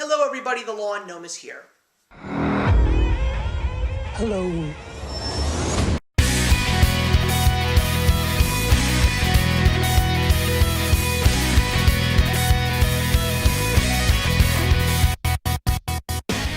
Hello everybody, the Lawn Gnome is here. Hello.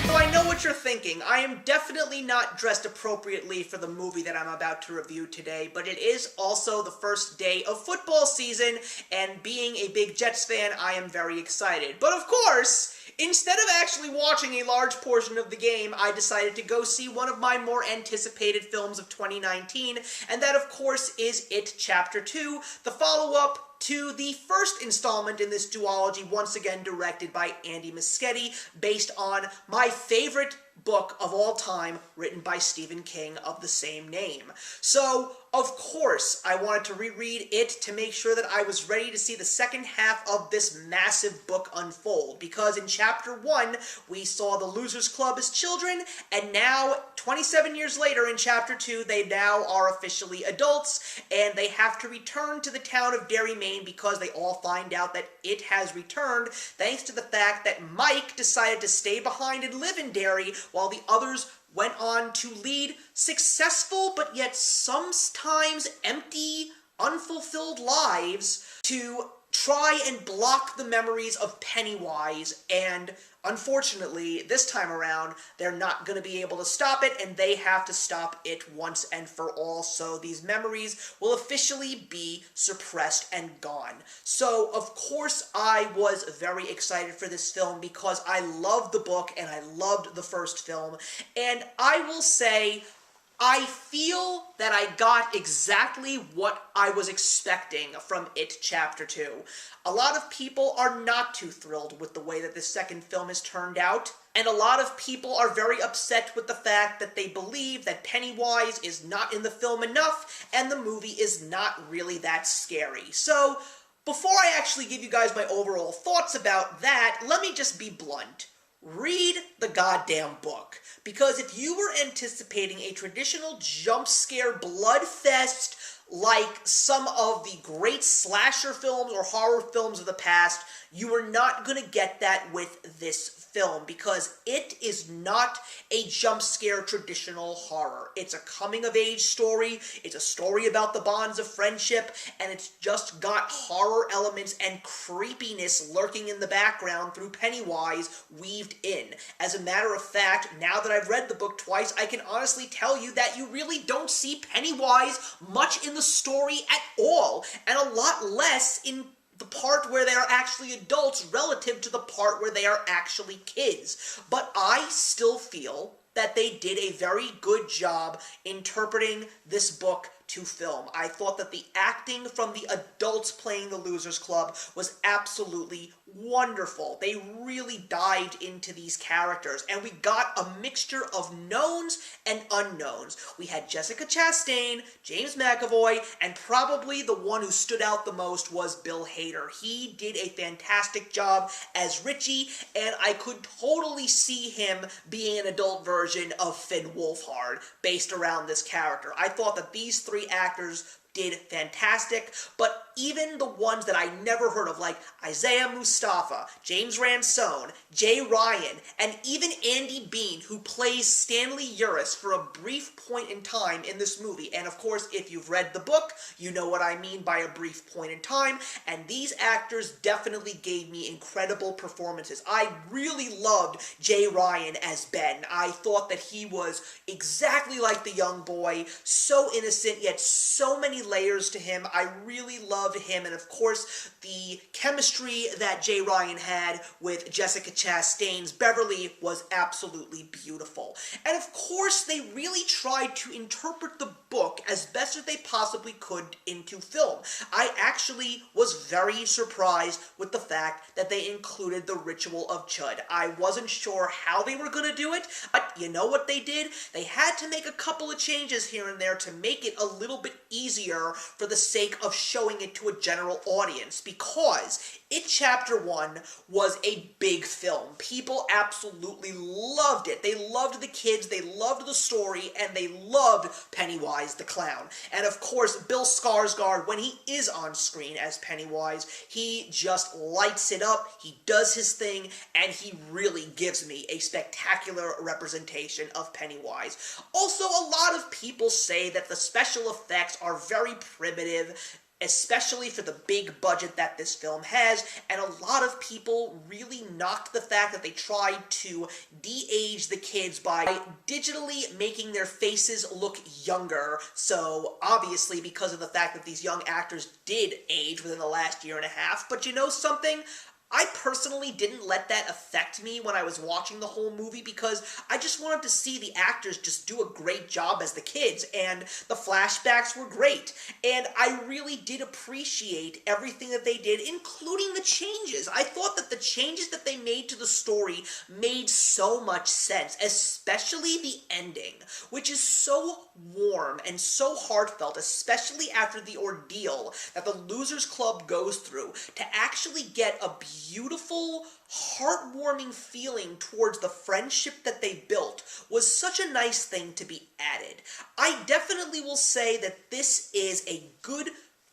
So I know what you're thinking. I am definitely not dressed appropriately for the movie that I'm about to review today, but it is also the first day of football season, and being a big Jets fan, I am very excited. But of course, instead of actually watching a large portion of the game, I decided to go see one of my more anticipated films of 2019, and that of course is It Chapter 2, the follow-up to the first installment in this duology, once again directed by Andy Muschietti, based on my favorite book of all time, written by Stephen King of the same name. So, of course, I wanted to reread it to make sure that I was ready to see the second half of this massive book unfold, because in Chapter 1, we saw the Losers Club as children, and now, 27 years later in Chapter 2, they now are officially adults, and they have to return to the town of Derry, Maine, because they all find out that it has returned, thanks to the fact that Mike decided to stay behind and live in Derry, while the others went on to lead successful but yet sometimes empty, unfulfilled lives to try and block the memories of Pennywise, and unfortunately, this time around, they're not going to be able to stop it, and they have to stop it once and for all, so these memories will officially be suppressed and gone. So, of course, I was very excited for this film because I loved the book and I loved the first film, and I will say, I feel that I got exactly what I was expecting from It Chapter 2. A lot of people are not too thrilled with the way that this second film has turned out, and a lot of people are very upset with the fact that they believe that Pennywise is not in the film enough, and the movie is not really that scary. So, before I actually give you guys my overall thoughts about that, let me just be blunt. Read the goddamn book. Because if you were anticipating a traditional jump scare bloodfest like some of the great slasher films or horror films of the past, you are not going to get that with this film, because it is not a jump scare traditional horror. It's a coming-of-age story, it's a story about the bonds of friendship, and it's just got horror elements and creepiness lurking in the background through Pennywise weaved in. As a matter of fact, now that I've read the book twice, I can honestly tell you that you really don't see Pennywise much in the story at all, and a lot less in the part where they are actually adults relative to the part where they are actually kids. But I still feel that they did a very good job interpreting this book to film. I thought that the acting from the adults playing the Losers Club was absolutely wonderful. They really dived into these characters, and we got a mixture of knowns and unknowns. We had Jessica Chastain, James McAvoy, and probably the one who stood out the most was Bill Hader. He did a fantastic job as Richie, and I could totally see him being an adult version of Finn Wolfhard based around this character. I thought that these three actors did fantastic, but even the ones that I never heard of, like Isaiah Mustafa, James Ransone, Jay Ryan, and even Andy Bean, who plays Stanley Uris for a brief point in time in this movie. And of course, if you've read the book, you know what I mean by a brief point in time, and these actors definitely gave me incredible performances. I really loved Jay Ryan as Ben. I thought that he was exactly like the young boy, so innocent, yet so many layers to him. I really loved him, and of course, the chemistry that Jay Ryan had with Jessica Chastain's Beverly was absolutely beautiful. And of course, they really tried to interpret the book as best as they possibly could into film. I actually was very surprised with the fact that they included the Ritual of Chud. I wasn't sure how they were going to do it, but you know what they did? They had to make a couple of changes here and there to make it a little bit easier teaser for the sake of showing it to a general audience, because It Chapter 1 was a big film. People absolutely loved it. They loved the kids, they loved the story, and they loved Pennywise the clown. And of course, Bill Skarsgård, when he is on screen as Pennywise, he just lights it up, he does his thing, and he really gives me a spectacular representation of Pennywise. Also, a lot of people say that the special effects are very primitive, especially for the big budget that this film has, and a lot of people really knocked the fact that they tried to de-age the kids by digitally making their faces look younger. So, obviously, because of the fact that these young actors did age within the last year and a half, but you know something? I personally didn't let that affect me when I was watching the whole movie, because I just wanted to see the actors just do a great job as the kids, and the flashbacks were great. And I really did appreciate everything that they did, including the changes. I thought that the changes that they made to the story made so much sense, especially the ending, which is so warm and so heartfelt, especially after the ordeal that the Losers Club goes through, to actually get a beautiful, heartwarming feeling towards the friendship that they built was such a nice thing to be added. I definitely will say that this is a good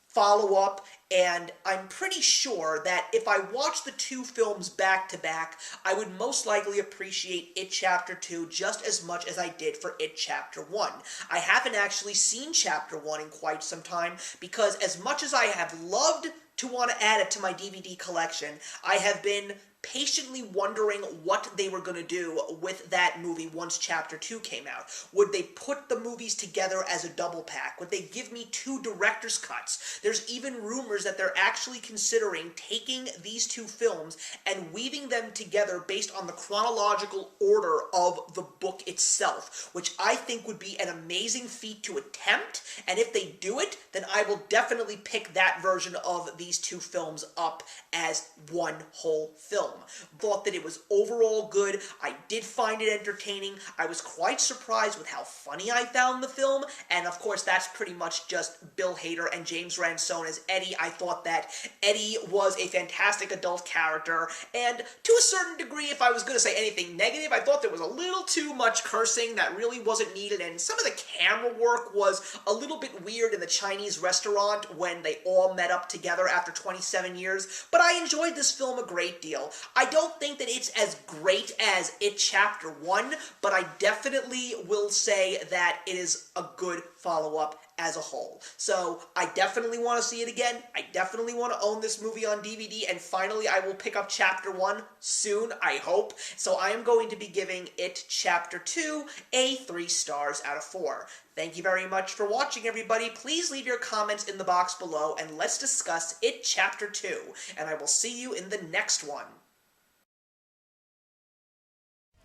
follow-up, and I'm pretty sure that if I watched the two films back to back, I would most likely appreciate It Chapter 2 just as much as I did for It Chapter 1. I haven't actually seen Chapter 1 in quite some time, because as much as I have loved to want to add it to my DVD collection, I have been patiently wondering what they were going to do with that movie once Chapter 2 came out. Would they put the movies together as a double pack? Would they give me two director's cuts? There's even rumors that they're actually considering taking these two films and weaving them together based on the chronological order of the book itself, which I think would be an amazing feat to attempt, and if they do it, then I will definitely pick that version of these two films up as one whole film. Thought that it was overall good. I did find it entertaining. I was quite surprised with how funny I found the film, and of course that's pretty much just Bill Hader and James Ransone as Eddie. I thought that Eddie was a fantastic adult character, and to a certain degree, if I was going to say anything negative, I thought there was a little too much cursing that really wasn't needed, and some of the camera work was a little bit weird in the Chinese restaurant when they all met up together after 27 years, but I enjoyed this film a great deal. I don't think that it's as great as It Chapter 1, but I definitely will say that it is a good follow-up as a whole. So, I definitely want to see it again. I definitely want to own this movie on DVD, and finally I will pick up Chapter 1 soon, I hope. So I am going to be giving It Chapter 2 a 3 stars out of 4. Thank you very much for watching, everybody. Please leave your comments in the box below, and let's discuss It Chapter 2, and I will see you in the next one.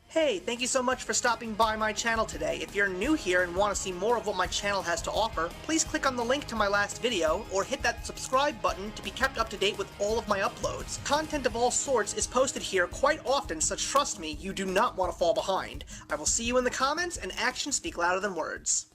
Hey, thank you so much for stopping by my channel today. If you're new here and want to see more of what my channel has to offer, please click on the link to my last video, or hit that subscribe button to be kept up to date with all of my uploads. Content of all sorts is posted here quite often, so trust me, you do not want to fall behind. I will see you in the comments, and actions speak louder than words.